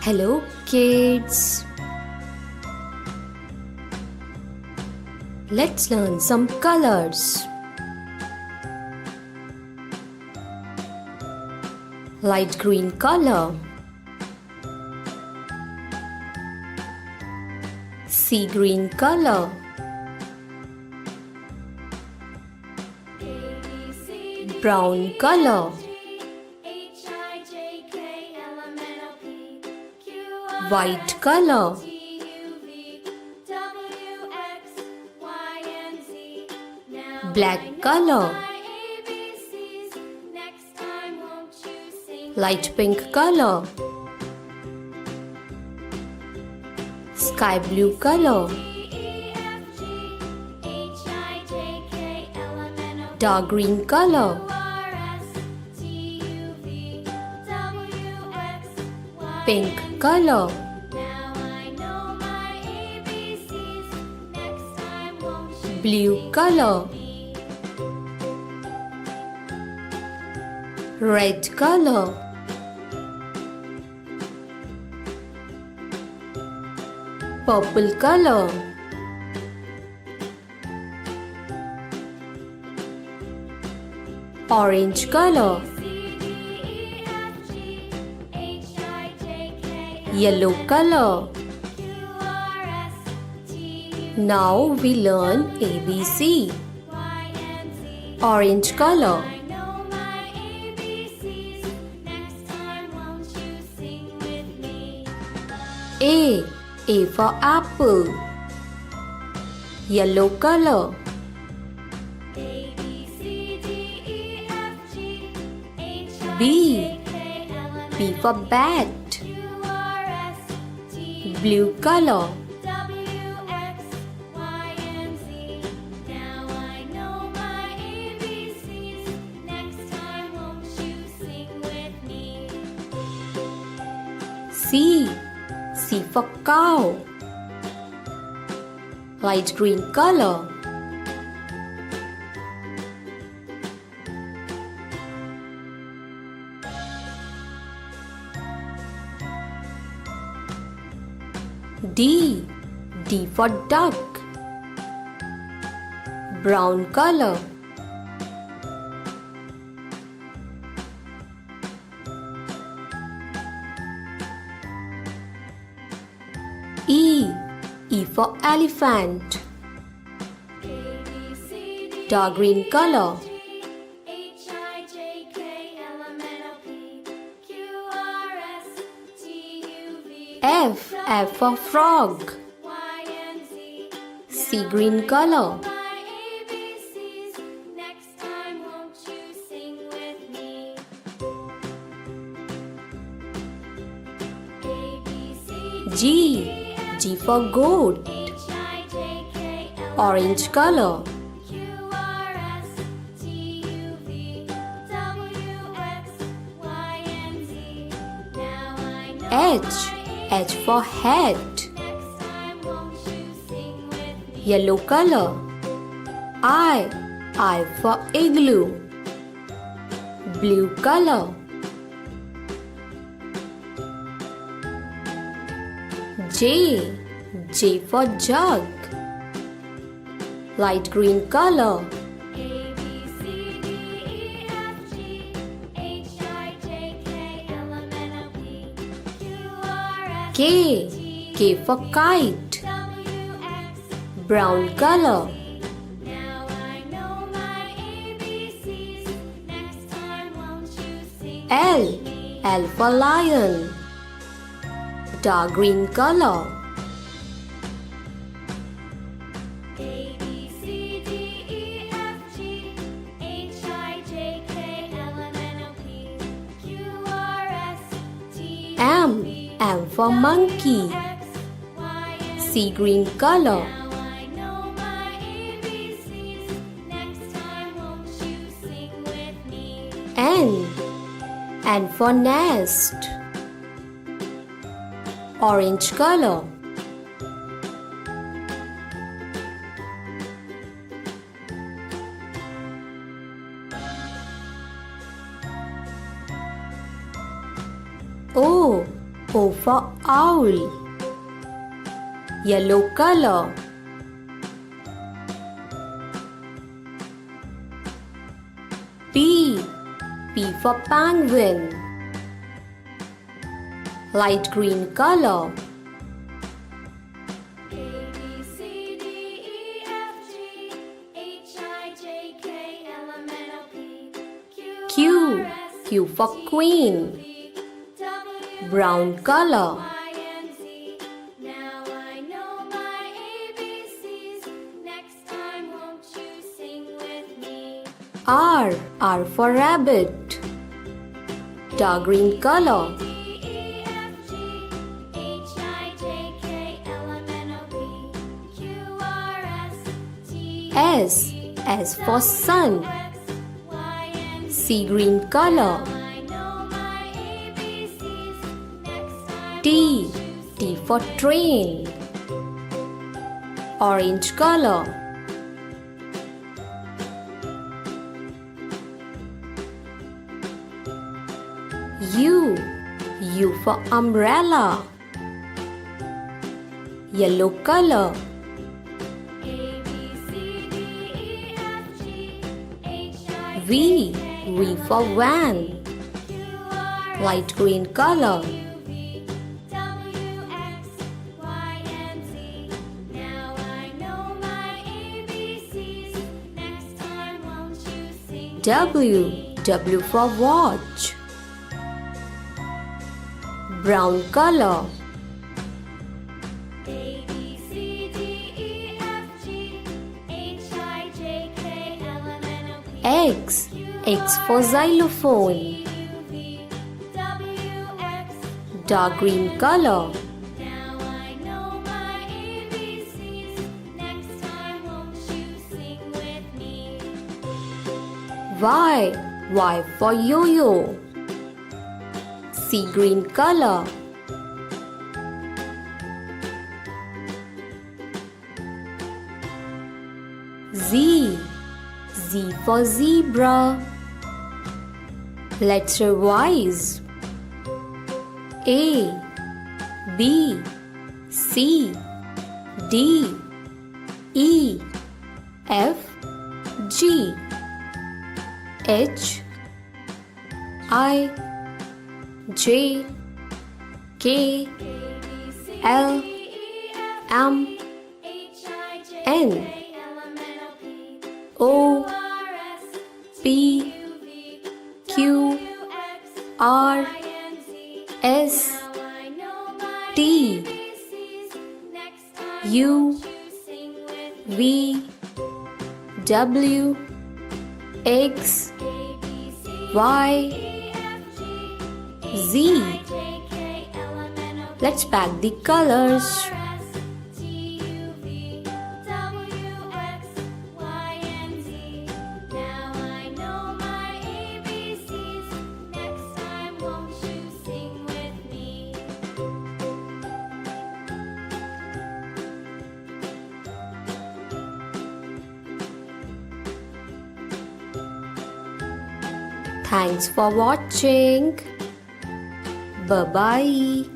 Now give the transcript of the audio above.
Hello kids! Let's learn some colors. Light green color, sea green color, brown color, white color, black color, light pink color, sky blue color, dark green color, pink color, blue color, red color, purple color, orange color, yellow color. Now we learn ABC. Orange color, A for apple, yellow color, B for bat, blue color, C for cow, light green color, D for duck, brown color, E for elephant, dark green color, F for frog, sea green color, G for goat, orange color, H for hat, yellow color, I for igloo, blue color, J for jug, light green color, K for kite, brown color, L for lion, dark green color, M for monkey, sea green color, N for nest, orange color, O for owl. Yellow color. P. P for penguin. Light green color. Q. Q for queen. Brown color. R. R for rabbit. Dark green color. S. S for sun. Sea green color. T. T for train. Orange color. U. U for umbrella. Yellow color. V. V for van. Light green color. W. W for watch. Brown color. X. X for xylophone. Dark green color. Y. Y for yo-yo. Sea green color. Z. Z for zebra. Let's revise. A. B. C. D. E. F. G. H. I. J. K. L. M. N. O. P. Q. R. S. T. U. V. W. X. Y. Z. Let's pack the colors. Thanks for watching. Bye-bye.